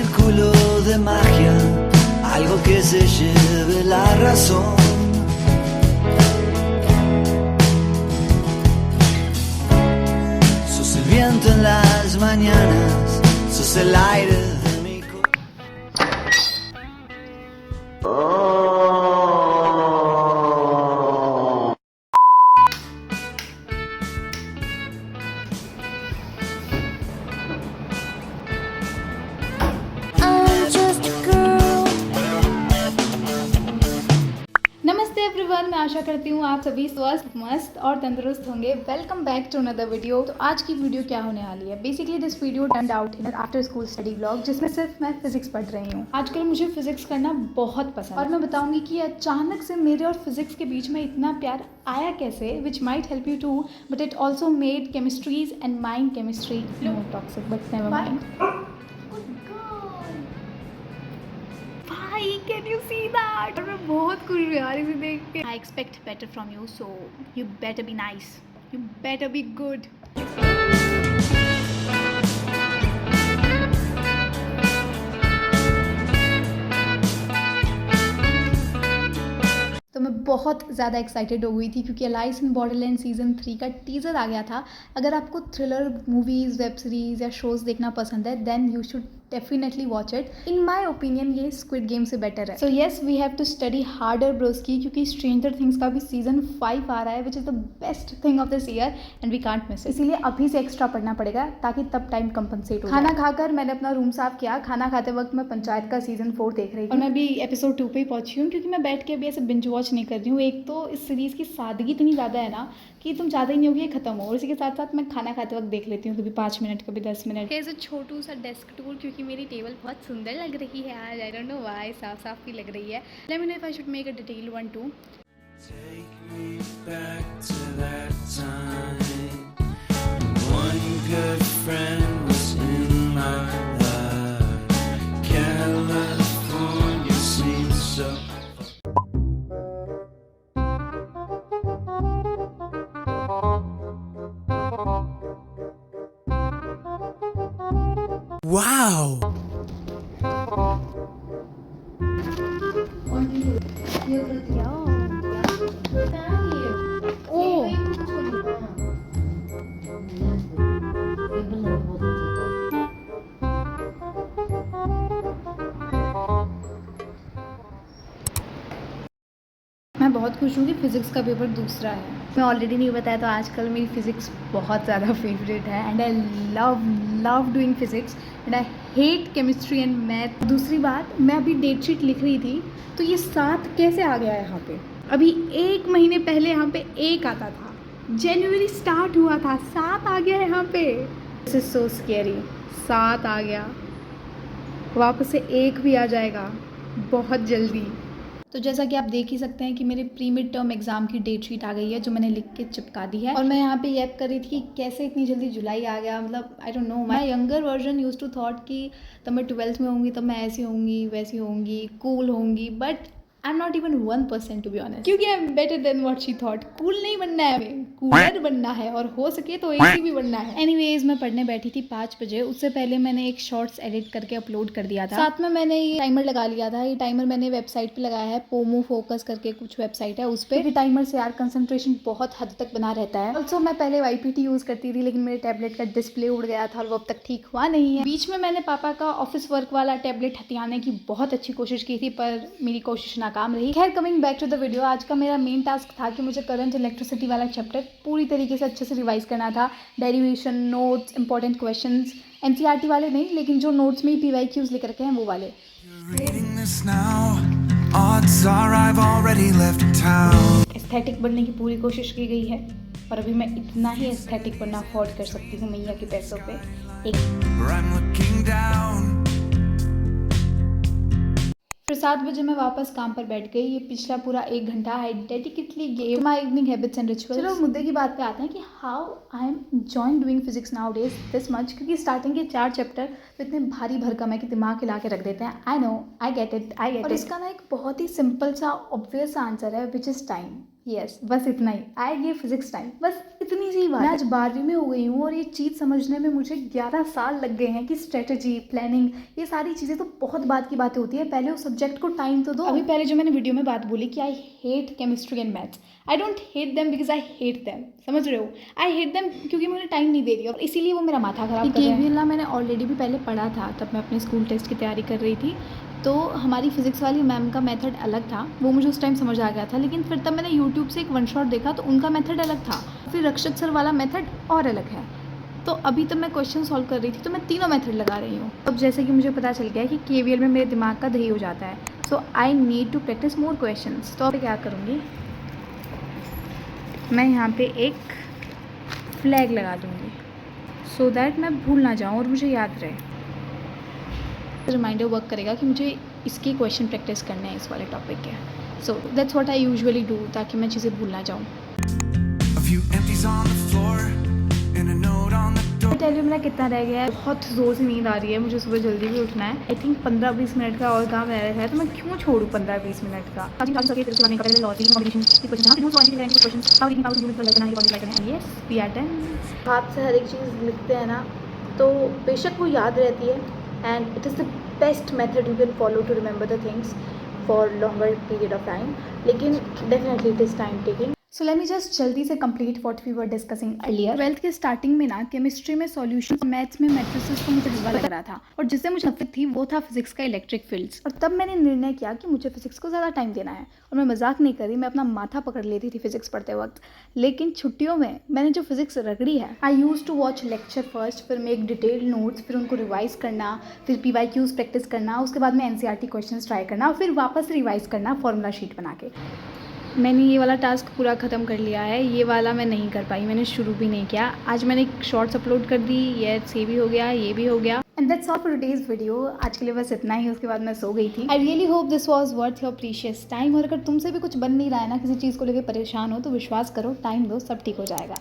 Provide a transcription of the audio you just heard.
círculo de magia, algo que se lleve la razón. Sos el viento en las mañanas, sos el aire de mi corazón. नमस्ते everyone, मैं आशा करती हूँ आप सभी स्वस्थ, मस्त और तंदुरुस्त होंगे। Welcome back to another video. तो आज की वीडियो क्या होने वाली है? Basically this video turned out in after school study blog, जिसमें सिर्फ मैं फिजिक्स पढ़ रही हूँ। आजकल मुझे फिजिक्स करना बहुत पसंद है और मैं बताऊंगी कि अचानक से मेरे और फिजिक्स के बीच में इतना प्यार आया कैसे, which might help you too, but it also made chemistries and mind chemistry more toxic, but never mind. Can you see that? और मैं बहुत खुश हूँ यार इसे देख के। I expect better from you, so you better be nice. You better be good. तो मैं बहुत ज़्यादा एक्साइटेड हो गई थी क्योंकि अलाइस इन बॉर्डरलैंड सीज़न 3 का टीज़र आ गया था। अगर आपको थ्रिलर मूवीज़, वेब सीरीज़ या शोज़ देखना पसंद है, then you should definitely watch it. In my opinion ये स्क्विड गेम से बेटर है। So yes, we have to study harder broski, क्योंकि स्ट्रेंजर थिंग्स का भी सीज़न 5 आ रहा है, which is the best thing of this year and we can't miss it. इसीलिए अभी से एक्स्ट्रा पढ़ना पड़ेगा ताकि तब टाइम कंपनसेट हो। खाना खाकर मैंने अपना रूम साफ किया। खाना खाते वक्त मैं पंचायत का सीज़न 4 देख रही थी और मैं अभी एपिसोड 2 पे ही पहुंची हूँ, क्योंकि मैं बैठ के अभी ऐसे बिंज वॉच नहीं कर रही हूँ। एक तो इस सीरीज़ की सादगी इतनी ज़्यादा है ना कि तुम ज़्यादा ही नहीं होगी, ये खत्म हो। और इसी के साथ साथ मैं खाना खाते वक्त देख लेती हूँ, कभी 5 मिनट, कभी 10 मिनट। ऐसे छोटू सा डेस्क टूर, क्योंकि मेरी टेबल बहुत सुंदर लग रही है आज। आई डोंट नो व्हाई, साफ साफ भी लग रही है। Let me know if I should make a detail one two. Take me back to that time. One good friend was in my life. California seems so. Wow! मैं बहुत खुश हूँ कि फ़िज़िक्स का पेपर दूसरा है। मैं ऑलरेडी नहीं बताया तो आजकल मेरी फ़िज़िक्स बहुत ज़्यादा फेवरेट है and I love doing physics and I hate chemistry and math. दूसरी बात, मैं अभी डेट शीट लिख रही थी तो ये 7 कैसे आ गया यहाँ पे? अभी 1 महीने पहले यहाँ पे 1 आता था, जनवरी स्टार्ट हुआ था, 7 आ गया यहाँ पे। This is so scary. 7 आ गया, वापस से 1 भी आ जाएगा बहुत जल्दी। तो जैसा कि आप देख ही सकते हैं कि मेरे प्री मिड टर्म एग्जाम की डेट शीट आ गई है, जो मैंने लिख के चिपका दी है। और मैं यहाँ पे यैप कर रही थी कि कैसे इतनी जल्दी जुलाई आ गया। मतलब I don't know, my younger version used to thought कि तब मैं 12th में होंगी, तब मैं ऐसी होंगी, वैसी होंगी, कूल होंगी, but I am not even 1% to be honest, क्योंकि I am better than what she thought. Cool नहीं बनना है हमें, कूलर बनना है, और हो सके तो एसी भी बनना है। एनीवेज, मैं पढ़ने बैठी थी 5 बजे। उससे पहले मैंने एक शॉर्ट्स एडिट करके अपलोड कर दिया था। साथ में मैंने ये टाइमर लगा लिया था। ये टाइमर मैंने वेबसाइट पे लगाया है, पोमो फोकस करके कुछ वेबसाइट है, उस पर। क्योंकि टाइमर से यार कंसंट्रेशन बहुत हद तक बना रहता है। ऑल्सो मैं पहले YPT यूज़ करती थी, लेकिन मेरे टैबलेट का डिस्प्ले उड़ गया था और वो अब तक ठीक हुआ नहीं है। बीच में मैंने पापा का ऑफिस वर्क वाला टैबलेट हथियाने की बहुत अच्छी कोशिश की थी, पर मेरी कोशिश नाकाम रही। खैर, coming back to the video, आज का मेरा मेन टास्क था कि मुझे करंट इलेक्ट्रिसिटी वाला चैप्टर पूरी तरीके से अच्छे से रिवाइज करना था। Derivation, notes, important questions, NCERT वाले नहीं, लेकिन जो नोट्स में PYQs लिख रखे हैं वो वाले। एस्थेटिक बनने की पूरी कोशिश की गई है, और अभी मैं इतना ही एस्थेटिक बनना अफोर्ड कर सकती हूँ मैया के पैसों पे। फिर 7 बजे मैं वापस काम पर बैठ गई। ये पिछला पूरा 1 घंटा I dedicatedly gave my evening habits and rituals. चलो मुद्दे की बात पे आते हैं कि how I am enjoying doing physics nowadays this much, क्योंकि स्टार्टिंग के 4 चैप्टर वो इतने भारी भरकम है कि दिमाग हिला के रख देते हैं। I know, I get it. और इसका ना एक बहुत ही सिंपल सा ऑब्वियस सा आंसर है, विच इज़ टाइम। यस, बस इतना ही। आई गिव फिजिक्स टाइम, बस इतनी सी बात। मैं आज 12वीं में हो गई हूँ और ये चीज़ समझने में मुझे 11 साल लग गए हैं कि स्ट्रेटजी, प्लानिंग, ये सारी चीज़ें तो बहुत बात की बातें होती है, पहले उस सब्जेक्ट को टाइम तो दो। अभी पहले जो मैंने वीडियो में बात बोली कि I hate chemistry and maths, I don't hate them because I hate them, समझ रहे हो? आई हेट देम क्योंकि मुझे टाइम नहीं दे रही और इसीलिए वो मेरा माथा खराब कर रहा है। केवीएल मैंने ऑलरेडी भी पहले पढ़ा था, तब मैं अपने स्कूल टेस्ट की तैयारी कर रही थी, तो हमारी फिज़िक्स वाली मैम का मेथड अलग था, वो मुझे उस टाइम समझ आ गया था। लेकिन फिर तब मैंने यूट्यूब से एक वन शॉट देखा तो उनका मेथड अलग था, फिर रक्षक सर वाला मेथड और अलग है। तो अभी तब मैं क्वेश्चन सॉल्व कर रही थी तो मैं तीनों मेथड लगा रही हूँ। अब जैसे कि मुझे पता चल गया है कि केवीएल में मेरे दिमाग का दही हो जाता है, so I need to practise more questions. तो अब क्या करूँगी, मैं यहाँ पे एक फ्लैग लगा दूँगी सो दैट मैं भूल ना जाऊँ और मुझे याद रहे। रिमाइंडर वर्क करेगा कि मुझे इसकी क्वेश्चन प्रैक्टिस करने हैं इस वाले टॉपिक के। So that's what I usually do, ताकि मैं चीज़ें भूल ना जाऊँ। टेल यू मेरा कितना रह गया है, बहुत ज़ोर से नींद आ रही है, मुझे सुबह जल्दी भी उठना है। आई थिंक 15-20 मिनट का और काम रह रहा है, तो मैं क्यों छोड़ूँ 15-20 मिनट का। हाथ से हर एक चीज़ लिखते हैं ना, तो बेशक वो याद रहती है, and it is the best method you can follow to remember the things for longer period of time, लेकिन definitely it is time taking. So let me just जल्दी से complete what we were discussing earlier. 12th के starting में ना chemistry में solution, maths में matrices को मुझे हलवा लग रहा था, और जिससे मुझे नफरत थी वो था फिजिक्स का इलेक्ट्रिक फील्ड्स। और तब मैंने निर्णय किया कि मुझे फिजिक्स को ज़्यादा टाइम देना है, और मैं मजाक नहीं कर रही, मैं अपना माथा पकड़ लेती थी फिजिक्स पढ़ते वक्त। लेकिन छुट्टियों में मैंने जो फिजिक्स रगड़ी है, I use to watch lecture first, फिर मेक डिटेल्ड नोट्स, फिर उनको रिवाइज करना, फिर PYQs प्रैक्टिस करना, उसके बाद में NCERT क्वेश्चन ट्राई करना, और फिर वापस रिवाइज करना फॉर्मूला शीट बना के। मैंने ये वाला टास्क पूरा ख़त्म कर लिया है, ये वाला मैं नहीं कर पाई, मैंने शुरू भी नहीं किया। आज मैंने एक शॉर्ट्स अपलोड कर दी, ये भी हो गया, ये भी हो गया। And that's all for today's video. आज के लिए बस इतना ही, उसके बाद मैं सो गई थी। I really hope this was worth your precious time. और अगर तुमसे भी कुछ बन नहीं रहा है ना, किसी चीज़ को लेकर परेशान हो, तो विश्वास करो, टाइम दो, सब ठीक हो जाएगा।